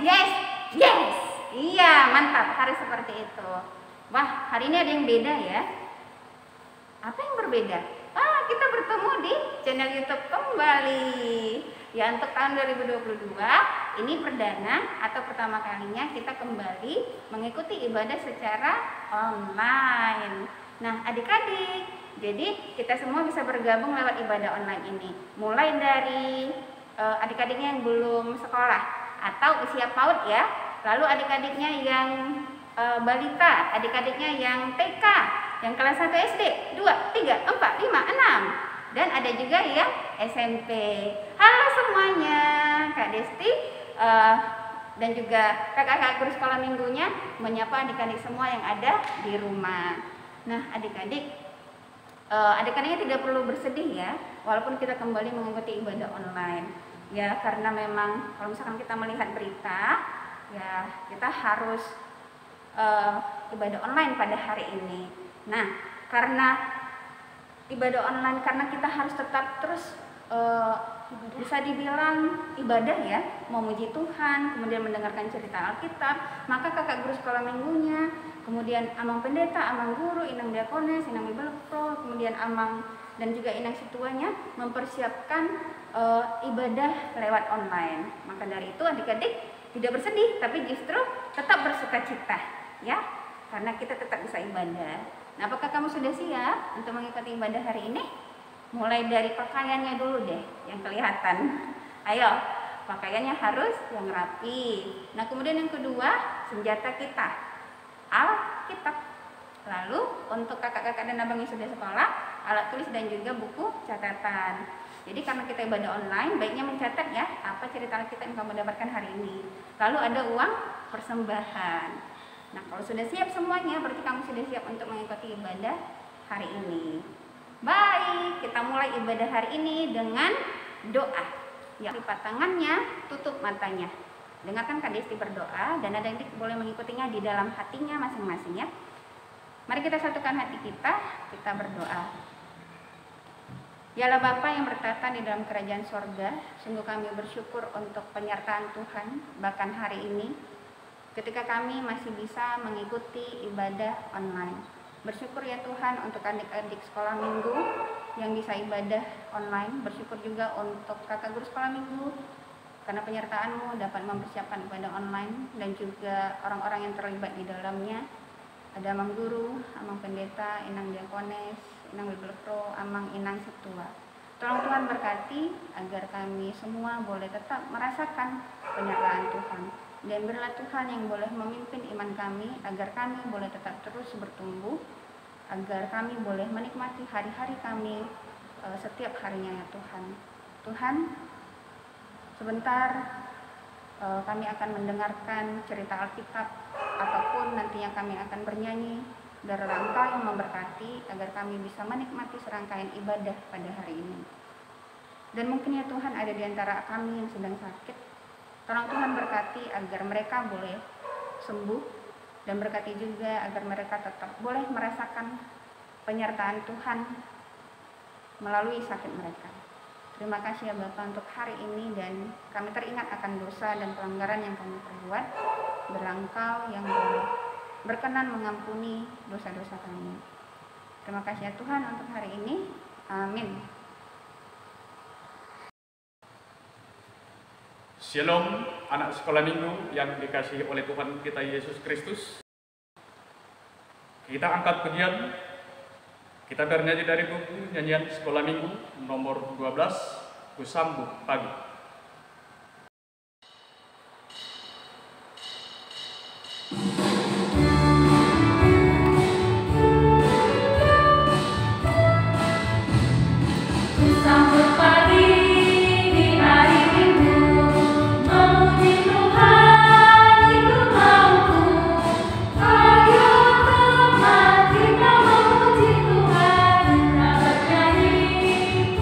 yes, yes. Iya, mantap, harus seperti itu. Wah, hari ini ada yang beda ya. Apa yang berbeda? Kita bertemu di channel YouTube kembali. Ya, untuk tahun 2022 ini perdana atau pertama kalinya kita kembali mengikuti ibadah secara online. Nah, adik-adik, jadi kita semua bisa bergabung lewat ibadah online ini. Mulai dari adik-adiknya yang belum sekolah atau usia PAUD ya, lalu adik-adiknya yang balita, adik-adiknya yang TK, yang kelas 1 SD, 2, 3, 4, 5, 6, dan ada juga yang SMP. Halo semuanya, Kak Desti dan juga kakak-kakak guru sekolah minggunya menyapa adik-adik semua yang ada di rumah. Nah, adik-adik, adik-adiknya tidak perlu bersedih ya, walaupun kita kembali mengikuti ibadah online. Ya, karena memang kalau misalkan kita melihat berita, ya kita harus ibadah online pada hari ini. Nah, karena ibadah online, karena kita harus tetap terus bisa dibilang ibadah ya, memuji Tuhan, kemudian mendengarkan cerita Alkitab, maka kakak guru sekolah minggunya, kemudian amang pendeta, amang guru, inang diakones, inang Bible Pro, kemudian amang dan juga inang situanya mempersiapkan ibadah lewat online. Maka dari itu adik-adik tidak bersedih, tapi justru tetap bersukacita ya, karena kita tetap bisa ibadah. Nah, apakah kamu sudah siap untuk mengikuti ibadah hari ini? Mulai dari pakaiannya dulu deh yang kelihatan. Ayo, pakaiannya harus yang rapi. Nah, kemudian yang kedua, senjata kita, Alkitab. Lalu untuk kakak-kakak dan abang yang sudah sekolah, alat tulis dan juga buku catatan. Jadi karena kita ibadah online, baiknya mencatat ya apa cerita Alkitab yang kamu dapatkan hari ini. Lalu ada uang persembahan. Nah, kalau sudah siap semuanya, berarti kamu sudah siap untuk mengikuti ibadah hari ini. Baik, kita mulai ibadah hari ini dengan doa. Ya, lipat tangannya, tutup matanya. Dengarkan Kak Desti berdoa, dan adik-adik boleh mengikutinya di dalam hatinya masing-masing ya. Mari kita satukan hati kita berdoa. Yalah Bapa yang bertata di dalam kerajaan sorga, sungguh kami bersyukur untuk penyertaan Tuhan, bahkan hari ini, ketika kami masih bisa mengikuti ibadah online. Bersyukur ya Tuhan untuk adik-adik sekolah minggu yang bisa ibadah online. Bersyukur juga untuk kakak guru sekolah minggu, karena penyertaan-Mu dapat mempersiapkan ibadah online dan juga orang-orang yang terlibat di dalamnya. Ada amang guru, amang pendeta, inang diakones, inang Bible Pro, amang inang setua. Tolong Tuhan berkati agar kami semua boleh tetap merasakan penyertaan Tuhan. Dan berilah Tuhan yang boleh memimpin iman kami, agar kami boleh tetap terus bertumbuh, agar kami boleh menikmati hari-hari kami setiap harinya ya Tuhan. Tuhan, sebentar kami akan mendengarkan cerita Alkitab, ataupun nantinya kami akan bernyanyi. Biarlah Engkau yang memberkati agar kami bisa menikmati serangkaian ibadah pada hari ini. Dan mungkin ya Tuhan ada di antara kami yang sedang sakit. Tolong Tuhan berkati agar mereka boleh sembuh, dan berkati juga agar mereka tetap boleh merasakan penyertaan Tuhan melalui sakit mereka. Terima kasih ya Bapak untuk hari ini, dan kami teringat akan dosa dan pelanggaran yang kami perbuat. Biarlah Engkau yang boleh berkenan mengampuni dosa-dosa kami. Terima kasih ya Tuhan untuk hari ini. Amin. Shalom anak sekolah minggu yang dikasihi oleh Tuhan kita Yesus Kristus. Kita angkat pujian, kita bernyanyi dari buku nyanyian sekolah minggu nomor 12, Ku Sambut Pagi.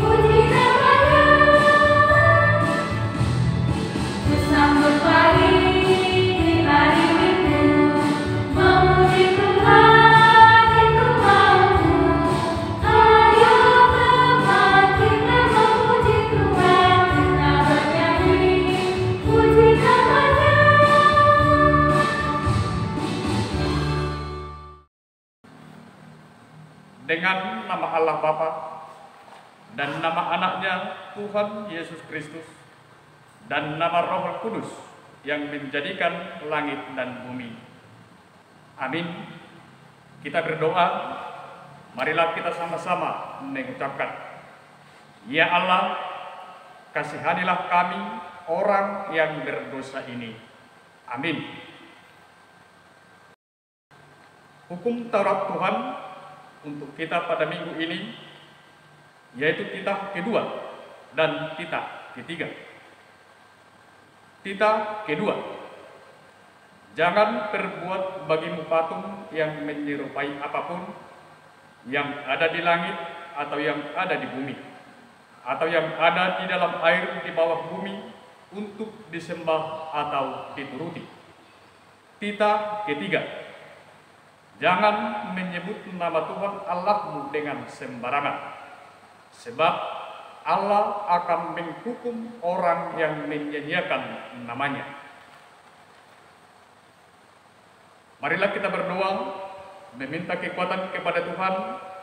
Puji namanya. nama Allah Bapa dan nama anaknya Tuhan Yesus Kristus dan nama Roh Kudus yang menjadikan langit dan bumi. Amin. Kita berdoa, marilah kita sama-sama mengucapkan, Ya Allah, kasihanilah kami orang yang berdosa ini. Amin. Hukum Taurat Tuhan untuk kita pada minggu ini yaitu titah kedua dan titah ketiga. Titah kedua, jangan perbuat bagimu patung yang menyerupai apapun yang ada di langit atau yang ada di bumi atau yang ada di dalam air di bawah bumi untuk disembah atau dituruti. Titah ketiga, jangan menyebut nama Tuhan Allahmu dengan sembarangan, sebab Allah akan menghukum orang yang menyanyiakan namanya. Marilah kita berdoa, meminta kekuatan kepada Tuhan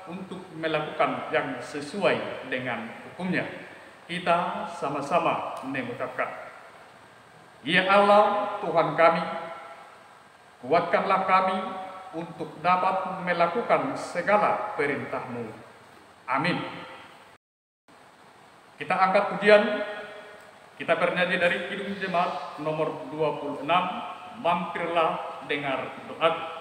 untuk melakukan yang sesuai dengan hukumnya. Kita sama-sama mengucapkan, Ya Allah, Tuhan kami, kuatkanlah kami untuk dapat melakukan segala perintah-Mu. Amin. Kita angkat pujian, kita bernyanyi dari Kidung Jemaat nomor 26, Mampirlah Dengar Doa.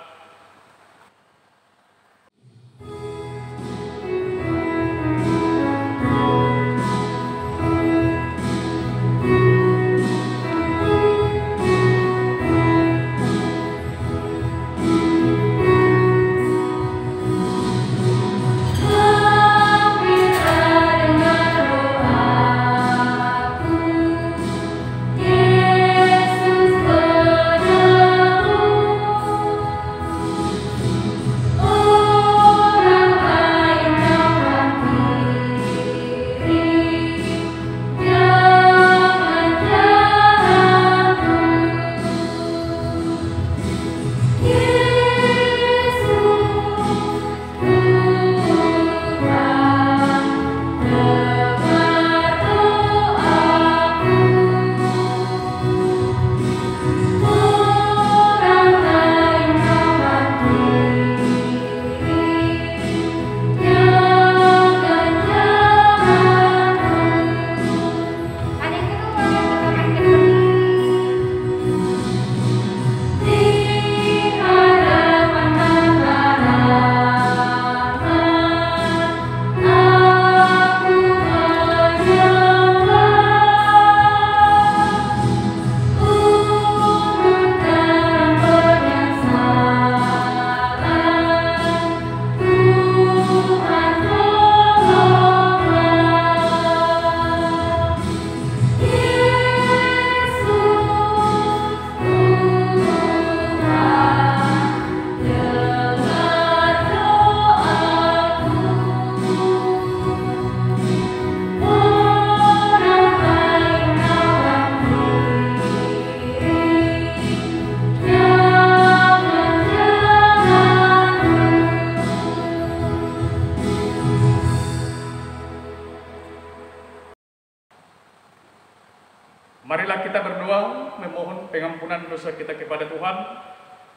Marilah kita berdoa memohon pengampunan dosa kita kepada Tuhan.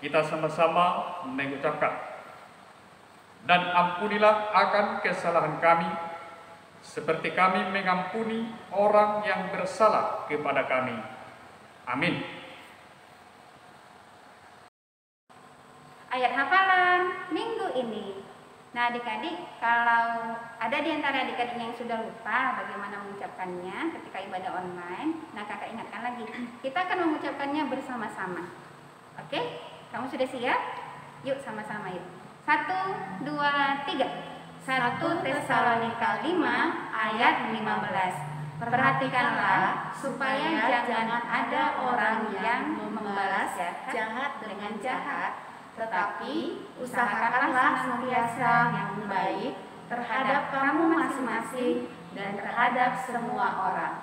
Kita sama-sama mengucapkan, dan ampunilah akan kesalahan kami, seperti kami mengampuni orang yang bersalah kepada kami. Amin. Ayat hafalan minggu ini. Nah adik-adik, kalau ada di antara adik-adik yang sudah lupa bagaimana mengucapkannya ketika ibadah online, nah kakak ingatkan lagi, kita akan mengucapkannya bersama-sama. Oke? Kamu sudah siap? Yuk sama-sama yuk. 1, 2, 3. 1 Tesalonika 5 ayat 15. Perhatikanlah supaya jangan ada orang yang membalas jahat dengan jahat, tetapi usahakanlah senantiasa yang baik terhadap kamu masing-masing dan terhadap semua orang.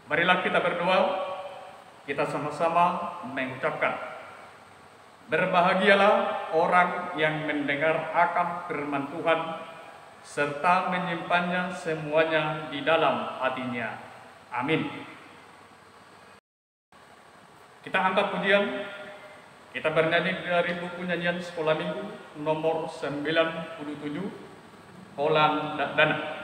Marilah kita berdoa, kita sama-sama mengucapkan, Berbahagialah orang yang mendengar akan firman Tuhan serta menyimpannya semuanya di dalam hatinya. Amin. Kita angkat pujian, kita bernyanyi dari buku nyanyian sekolah minggu nomor 97, Holan Dana.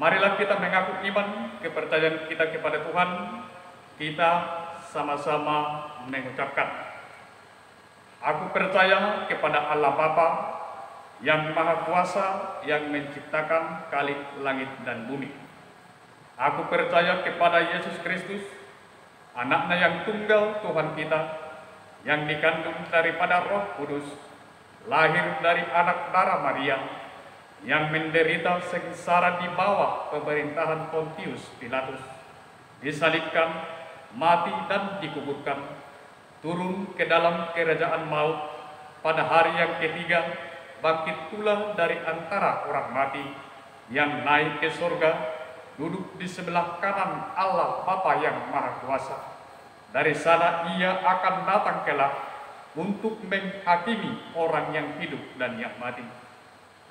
Marilah kita mengaku iman kepercayaan kita kepada Tuhan. Kita sama-sama mengucapkan, aku percaya kepada Allah Bapa yang Maha Kuasa yang menciptakan kali langit dan bumi. Aku percaya kepada Yesus Kristus, anaknya yang tunggal Tuhan kita, yang dikandung daripada Roh Kudus, lahir dari anak darah Maria, yang menderita sengsara di bawah pemerintahan Pontius Pilatus, disalibkan, mati dan dikuburkan, turun ke dalam kerajaan maut, pada hari yang ketiga bangkit pula dari antara orang mati, yang naik ke surga, duduk di sebelah kanan Allah Bapa yang Maha Kuasa. Dari sana ia akan datang kelak untuk menghakimi orang yang hidup dan yang mati.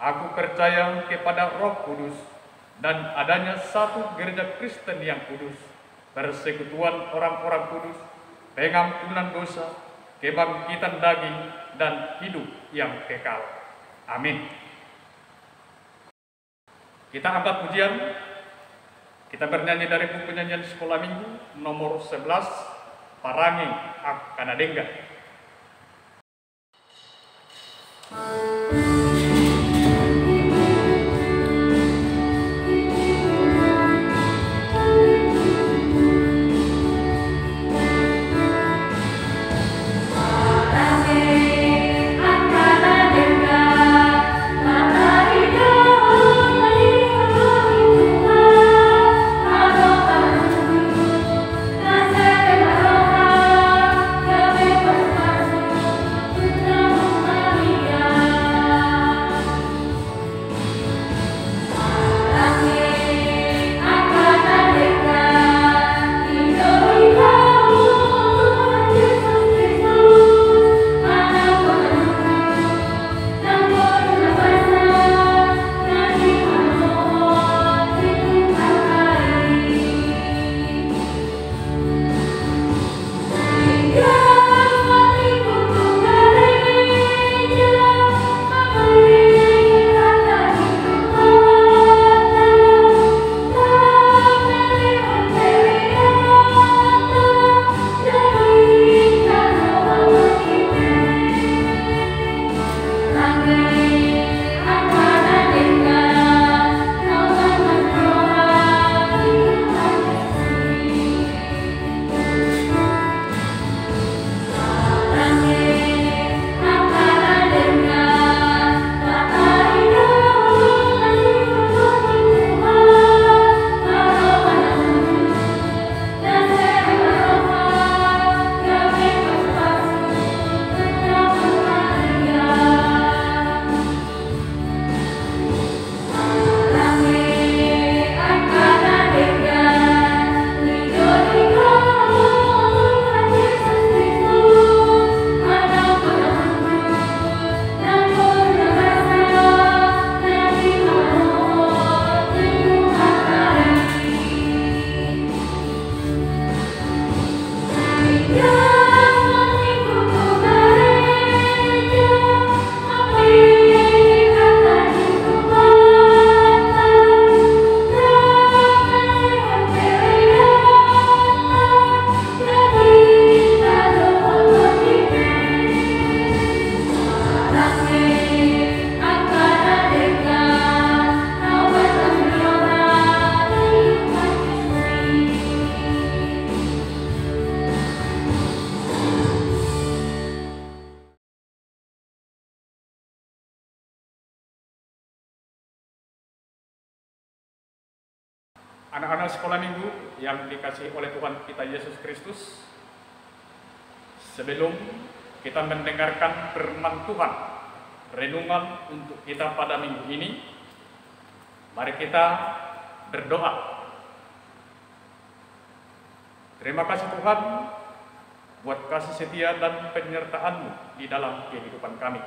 Aku percaya kepada Roh Kudus dan adanya satu gereja Kristen yang kudus, persekutuan orang-orang kudus, pengampunan dosa, kebangkitan daging, dan hidup yang kekal. Amin. Kita angkat pujian, kita bernyanyi dari buku nyanyian sekolah minggu nomor 11, Parangi Akana Dengga. Maria Anak-anak sekolah minggu yang dikasihi oleh Tuhan kita Yesus Kristus, sebelum kita mendengarkan firman Tuhan, renungan untuk kita pada minggu ini, mari kita berdoa. Terima kasih Tuhan buat kasih setia dan penyertaan-Mu di dalam kehidupan kami.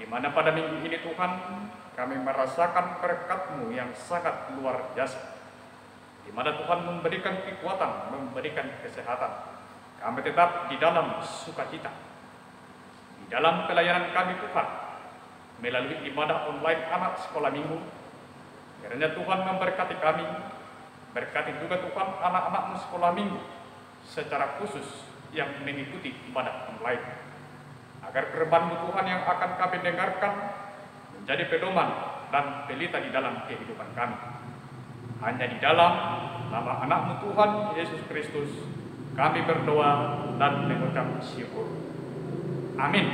Di mana pada minggu ini Tuhan, kami merasakan berkat-Mu yang sangat luar biasa. Di mana Tuhan memberikan kekuatan, memberikan kesehatan. Kami tetap di dalam sukacita. Di dalam pelayanan kami Tuhan, melalui ibadah online anak sekolah minggu, kiranya Tuhan memberkati kami, berkati juga Tuhan anak-anak sekolah minggu, secara khusus yang mengikuti ibadah online. Agar firman-Mu Tuhan yang akan kami dengarkan, menjadi pedoman dan pelita di dalam kehidupan kami. Hanya di dalam nama anak-Mu Tuhan Yesus Kristus, kami berdoa dan mengucap syukur. Amin.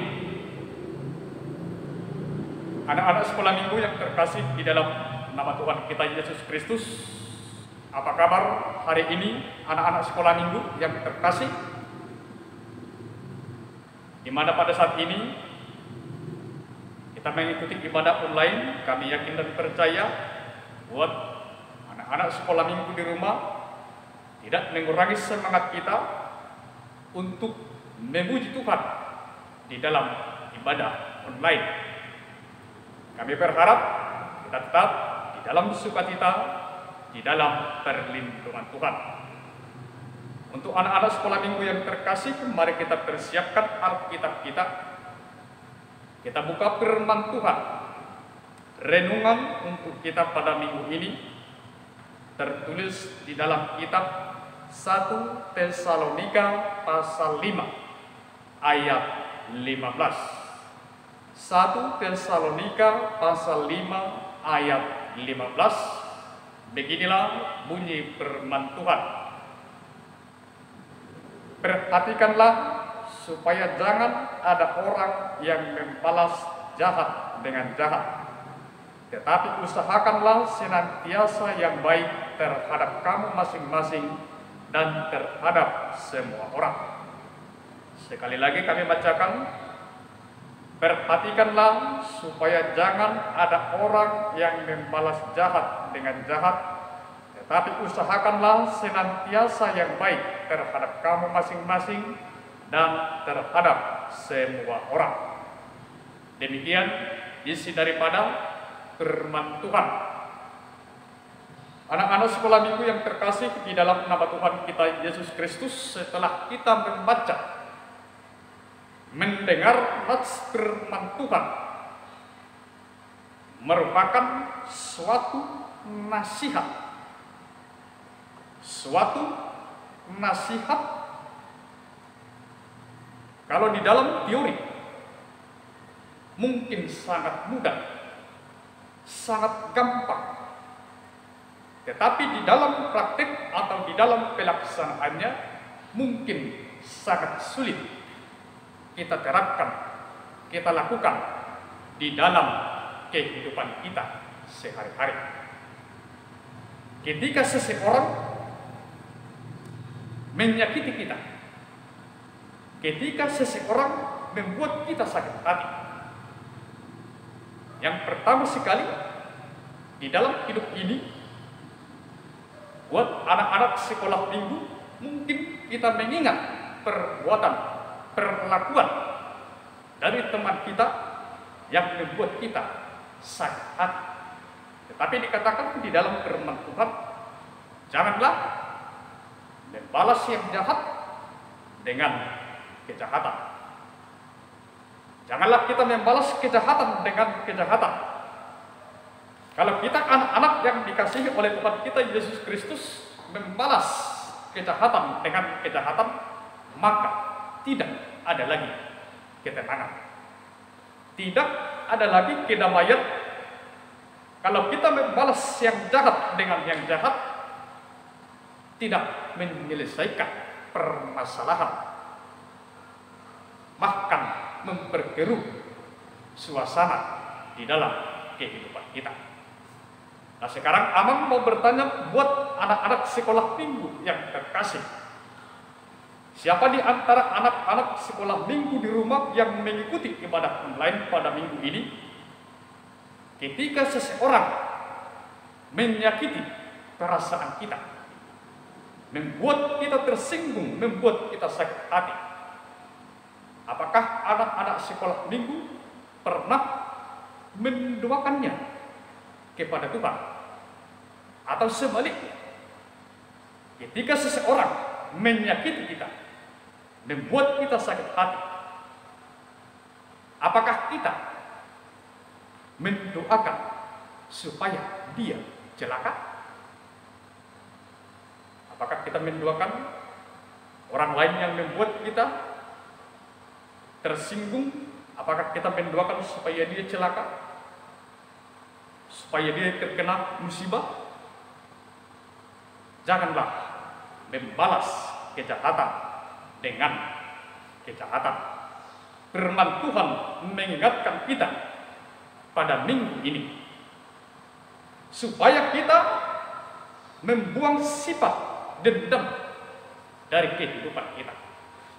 Anak-anak sekolah minggu yang terkasih di dalam nama Tuhan kita Yesus Kristus, apa kabar hari ini anak-anak sekolah minggu yang terkasih? Di mana pada saat ini kita mengikuti ibadah online, kami yakin dan percaya buat anak-anak sekolah minggu di rumah tidak mengurangi semangat kita untuk memuji Tuhan di dalam ibadah online. Kami berharap kita tetap di dalam sukacita, di dalam perlindungan Tuhan. Untuk anak-anak sekolah minggu yang terkasih, mari kita persiapkan Alkitab kita. Kita buka firman Tuhan. Renungan untuk kita pada minggu ini tertulis di dalam kitab 1 Tesalonika pasal 5 ayat 15. 1 Tesalonika pasal 5 ayat 15. Beginilah bunyi firman Tuhan. Perhatikanlah supaya jangan ada orang yang membalas jahat dengan jahat, tetapi usahakanlah senantiasa yang baik terhadap kamu masing-masing dan terhadap semua orang. Sekali lagi kami bacakan, perhatikanlah supaya jangan ada orang yang membalas jahat dengan jahat, tetapi usahakanlah senantiasa yang baik terhadap kamu masing-masing dan terhadap semua orang. Demikian isi daripada firman Tuhan. Anak-anak sekolah minggu yang terkasih di dalam nama Tuhan kita Yesus Kristus, setelah kita membaca, mendengar firman Tuhan, merupakan suatu nasihat. Suatu nasihat, kalau di dalam teori mungkin sangat mudah, sangat gampang, tetapi di dalam praktik atau di dalam pelaksanaannya mungkin sangat sulit kita terapkan, kita lakukan di dalam kehidupan kita sehari-hari. Ketika seseorang menyakiti kita, ketika seseorang membuat kita sakit hati, yang pertama sekali di dalam hidup ini, buat anak-anak sekolah minggu, mungkin kita mengingat perbuatan, perlakuan dari teman kita yang membuat kita sakit hati. Tetapi dikatakan di dalam firman Tuhan, janganlah membalas yang jahat dengan kejahatan. Janganlah kita membalas kejahatan dengan kejahatan. Kalau kita anak-anak yang dikasihi oleh Tuhan kita Yesus Kristus membalas kejahatan dengan kejahatan, maka tidak ada lagi ketenangan. Tidak ada lagi kedamaian. Kalau kita membalas yang jahat dengan yang jahat, tidak menyelesaikan permasalahan, bahkan memperkeruh suasana di dalam kehidupan kita. Nah sekarang Amang mau bertanya buat anak-anak sekolah minggu yang terkasih. Siapa di antara anak-anak sekolah minggu di rumah yang mengikuti ibadah online pada minggu ini? Ketika seseorang menyakiti perasaan kita, membuat kita tersinggung, membuat kita sakit hati, apakah anak-anak sekolah minggu pernah mendoakannya kepada Tuhan? Atau sebaliknya, ketika seseorang menyakiti kita, membuat kita sakit hati, apakah kita mendoakan supaya dia celaka? Apakah kita mendoakan orang lain yang membuat kita tersinggung? Apakah kita mendoakan supaya dia celaka? Supaya dia terkena musibah? Janganlah membalas kejahatan dengan kejahatan. Firman Tuhan mengingatkan kita pada minggu ini supaya kita membuang sifat dendam dari kehidupan kita,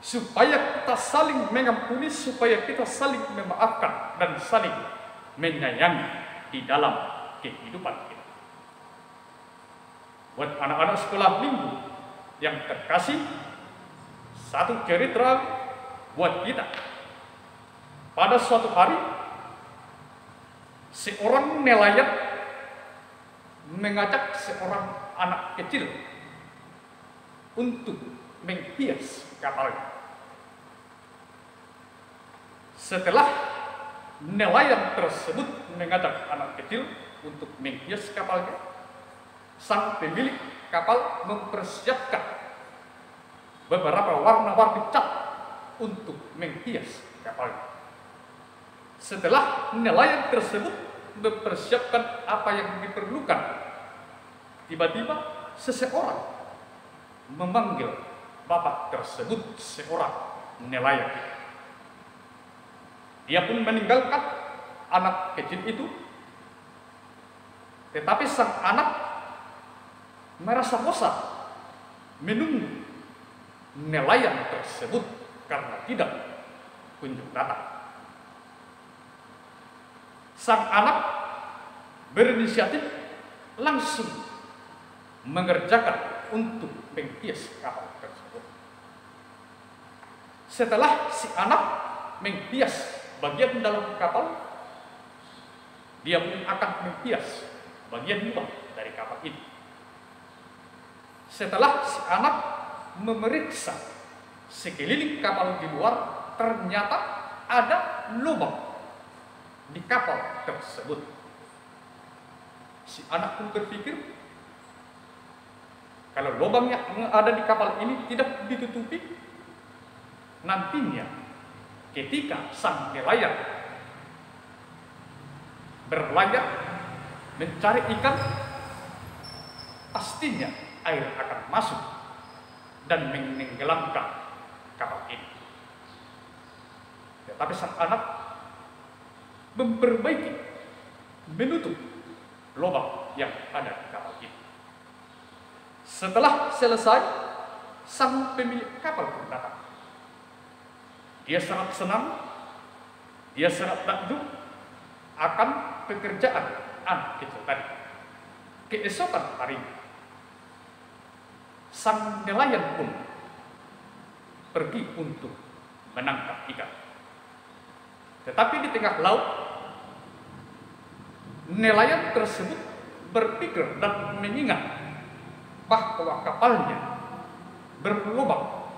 supaya kita saling mengampuni, supaya kita saling memaafkan dan saling menyayangi di dalam kehidupan kita. Buat anak-anak sekolah minggu yang terkasih, satu cerita buat kita. Pada suatu hari, seorang nelayan mengajak seorang anak kecil untuk menghias kapalnya. Setelah nelayan tersebut mengajak anak kecil untuk menghias kapalnya, sang pemilik kapal mempersiapkan beberapa warna-warni cat untuk menghias kapalnya. Setelah nelayan tersebut mempersiapkan apa yang diperlukan, tiba-tiba seseorang memanggil bapak tersebut, seorang nelayan. Dia pun meninggalkan anak kecil itu, tetapi sang anak merasa bosan menunggu nelayan tersebut karena tidak kunjung datang. Sang anak berinisiatif langsung mengerjakan untuk menghias kapal tersebut. Setelah si anak menghias bagian dalam kapal, dia pun akan menghias bagian luar dari kapal ini. Setelah si anak memeriksa sekeliling kapal di luar, ternyata ada lubang di kapal tersebut. Si anak pun berpikir, kalau lubang yang ada di kapal ini tidak ditutupi, nantinya ketika sang nelayan berlayar mencari ikan, pastinya air akan masuk dan menenggelamkan kapal ini. Tetapi sang anak memperbaiki, menutup lubang yang ada di kapal ini. Setelah selesai, sang pemilik kapal pun datang. Dia sangat senang, dia sangat takjub akan pekerjaan anak kecil tadi. Keesokan harinya, sang nelayan pun pergi untuk menangkap ikan. Tetapi di tengah laut, nelayan tersebut berpikir dan mengingat bahwa kapalnya berlubang,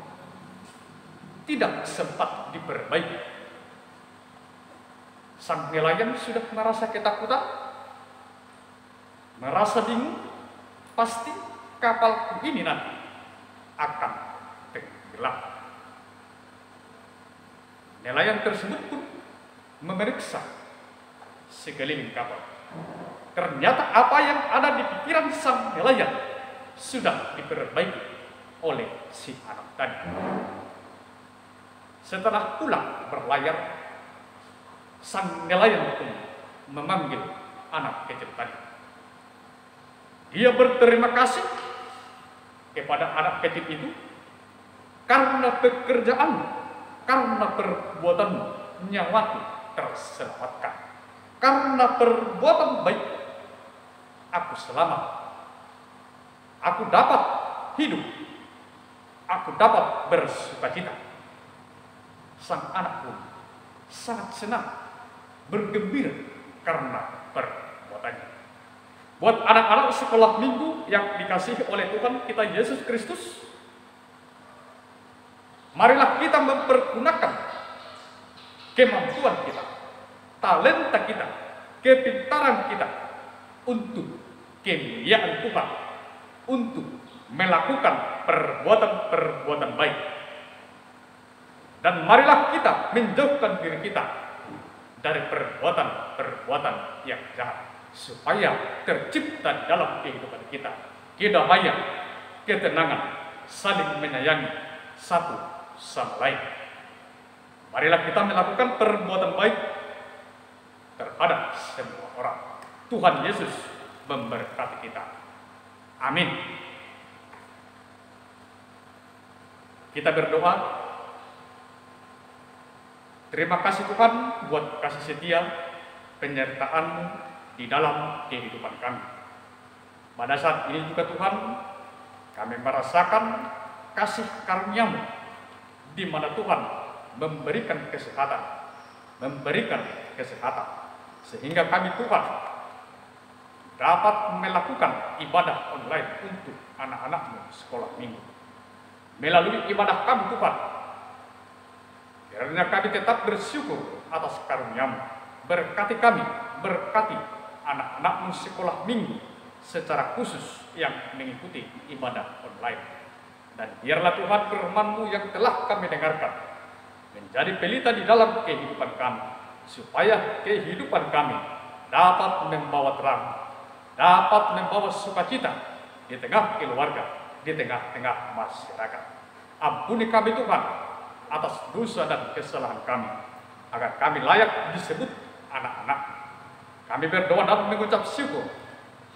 tidak sempat diperbaiki. Sang nelayan sudah merasa ketakutan, merasa bingung, pasti kapal ini nanti akan tenggelam. Nelayan tersebut pun memeriksa sekeliling kapal. Ternyata apa yang ada di pikiran sang nelayan sudah diperbaiki oleh si anak tadi. Setelah pulang berlayar, sang nelayan pun memanggil anak kecil tadi. Dia berterima kasih kepada anak kecil itu karena pekerjaan, karena perbuatan nyawaku terselamatkan. Karena perbuatan baik, aku selamat. Aku dapat hidup. Aku dapat bersukacita. Sang anak pun sangat senang, bergembira karena perbuatannya. Buat anak-anak sekolah minggu yang dikasihi oleh Tuhan kita Yesus Kristus, marilah kita mempergunakan kemampuan kita, talenta kita, kepintaran kita untuk kemuliaan Tuhan, untuk melakukan perbuatan-perbuatan baik. Dan marilah kita menjauhkan diri kita dari perbuatan-perbuatan yang jahat, supaya tercipta di dalam kehidupan kita kedamaian, ketenangan, saling menyayangi satu sama lain. Marilah kita melakukan perbuatan baik terhadap semua orang. Tuhan Yesus memberkati kita. Amin. Kita berdoa. Terima kasih Tuhan buat kasih setia penyertaan-Mu di dalam kehidupan kami. Pada saat ini juga Tuhan, kami merasakan kasih karunia-Mu, di mana Tuhan memberikan kesehatan, sehingga kami Tuhan dapat melakukan ibadah online untuk anak-anak-Mu sekolah minggu. Melalui ibadah kami Tuhan, kiranya kami tetap bersyukur atas karunia-Mu. Berkati kami, berkati anak-anak-Mu sekolah minggu secara khusus yang mengikuti ibadah online. Dan biarlah Tuhan firman-Mu yang telah kami dengarkan menjadi pelita di dalam kehidupan kami, supaya kehidupan kami dapat membawa terang, dapat membawa sukacita di tengah keluarga, di tengah-tengah masyarakat. Ampuni kami Tuhan atas dosa dan kesalahan kami, agar kami layak disebut anak-anak. Kami berdoa dan mengucap syukur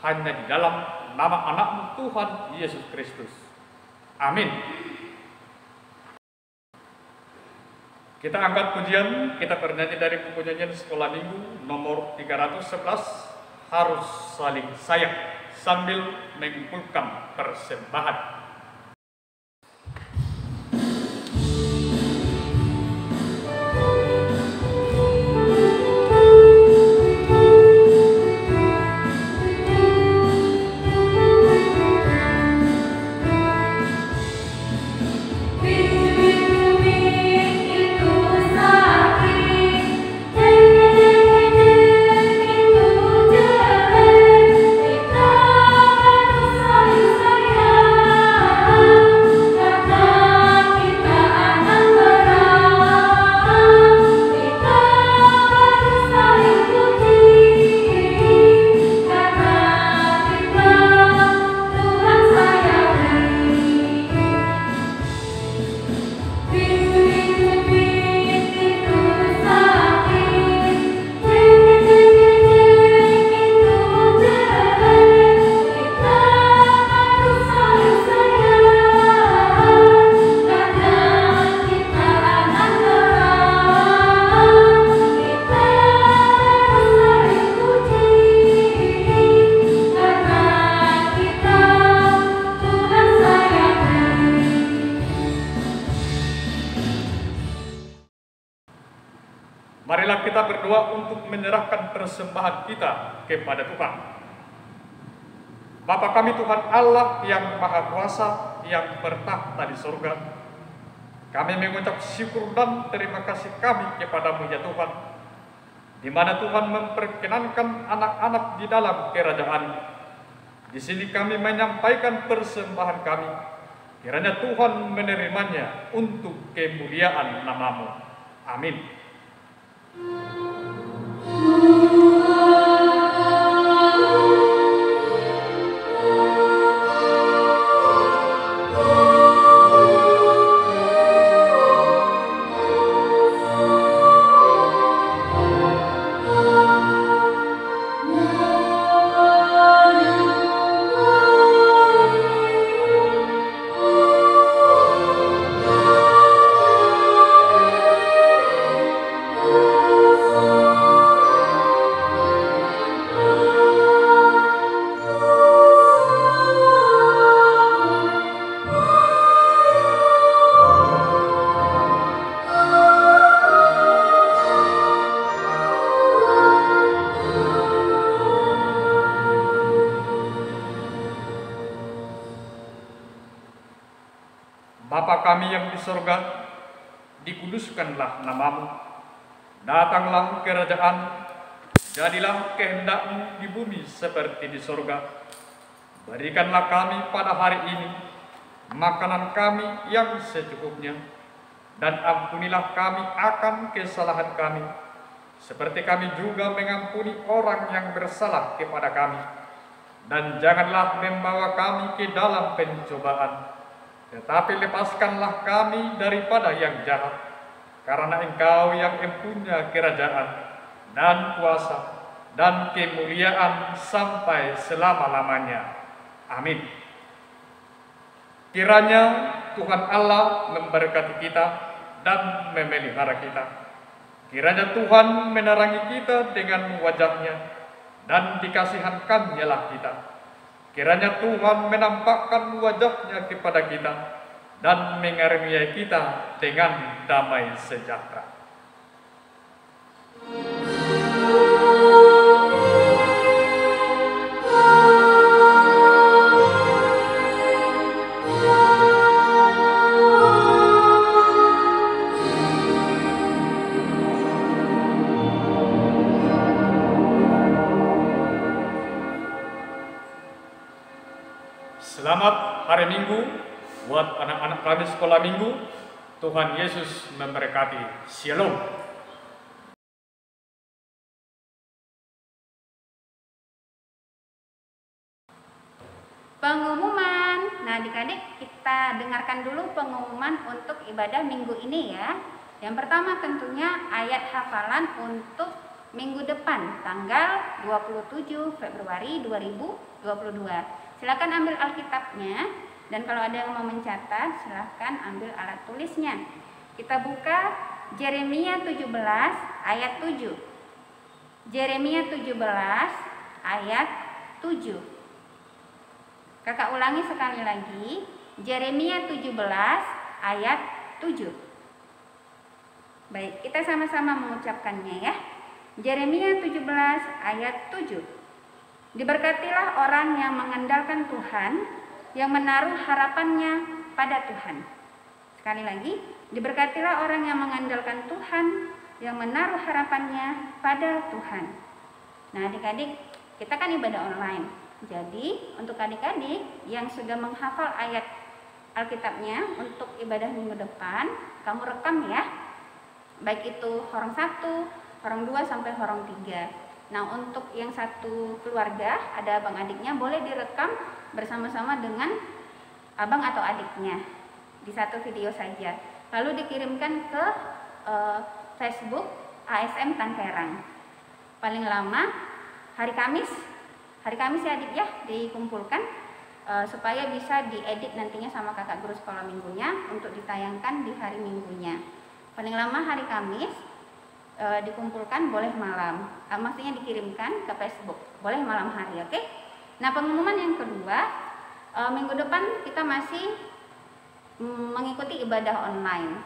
hanya di dalam nama anak-Mu Tuhan Yesus Kristus. Amin. Kita angkat pujian, kita bernyanyi dari buku nyanyian sekolah minggu nomor 311, harus saling sayang, sambil mengumpulkan persembahan. Marilah kita berdoa untuk menyerahkan persembahan kita kepada Tuhan. Bapa kami Tuhan Allah yang Maha Kuasa, yang bertahta di surga, kami mengucap syukur dan terima kasih kami kepada-Mu ya Tuhan, di mana Tuhan memperkenankan anak-anak di dalam kerajaan. Di sini kami menyampaikan persembahan kami, kiranya Tuhan menerimanya untuk kemuliaan nama-Mu. Amin. kami yang di sorga, dikuduskanlah namamu. Datanglah kerajaan, jadilah kehendak-Mu di bumi seperti di sorga. Berikanlah kami pada hari ini makanan kami yang secukupnya, dan ampunilah kami akan kesalahan kami, seperti kami juga mengampuni orang yang bersalah kepada kami. Dan janganlah membawa kami ke dalam pencobaan, tetapi lepaskanlah kami daripada yang jahat. Karena Engkau yang mempunyai kerajaan dan kuasa dan kemuliaan sampai selama-lamanya. Amin. Kiranya Tuhan Allah memberkati kita dan memelihara kita. Kiranya Tuhan menerangi kita dengan wajah-Nya dan dikasihankannya lah kita. Kiranya Tuhan menampakkan wajah-Nya kepada kita dan mengaruniai kita dengan damai sejahtera. Selamat hari Minggu buat anak-anak kami sekolah minggu. Tuhan Yesus memberkati. Shalom. Pengumuman. Nah, adik-adik, kita dengarkan dulu pengumuman untuk ibadah minggu ini ya. Yang pertama tentunya ayat hafalan untuk minggu depan, tanggal 27 Februari 2022. Silakan ambil Alkitabnya, dan kalau ada yang mau mencatat, silakan ambil alat tulisnya. Kita buka Yeremia 17 ayat 7. Yeremia 17 ayat 7. Kakak ulangi sekali lagi, Yeremia 17 ayat 7. Baik, kita sama-sama mengucapkannya ya. Yeremia 17 ayat 7. Diberkatilah orang yang mengandalkan Tuhan, yang menaruh harapannya pada Tuhan. Sekali lagi, diberkatilah orang yang mengandalkan Tuhan, yang menaruh harapannya pada Tuhan. Nah, adik-adik, kita kan ibadah online. Jadi, untuk adik-adik yang sudah menghafal ayat Alkitabnya untuk ibadah minggu depan, kamu rekam ya. Baik itu horong 1, horong 2 sampai horong 3. Nah, untuk yang satu keluarga, ada abang adiknya, boleh direkam bersama-sama dengan abang atau adiknya di satu video saja. Lalu dikirimkan ke Facebook ASM Tangkerang. Paling lama hari Kamis ya adik ya, dikumpulkan supaya bisa diedit nantinya sama kakak guru sekolah minggunya untuk ditayangkan di hari minggunya. Paling lama hari Kamis. Dikumpulkan boleh malam, maksudnya dikirimkan ke Facebook, boleh malam hari, oke? Nah, pengumuman yang kedua, minggu depan kita masih mengikuti ibadah online.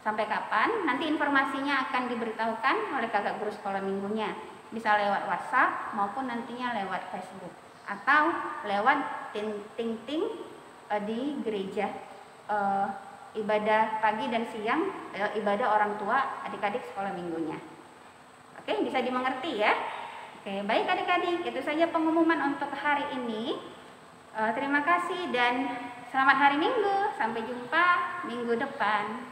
Sampai kapan? Nanti informasinya akan diberitahukan oleh kakak guru sekolah minggunya, bisa lewat WhatsApp maupun nantinya lewat Facebook atau lewat ting-ting di gereja. Ibadah pagi dan siang, ibadah orang tua adik-adik sekolah minggunya. Oke, bisa dimengerti ya. Oke, baik adik-adik, itu saja pengumuman untuk hari ini. Terima kasih dan selamat hari Minggu. Sampai jumpa minggu depan.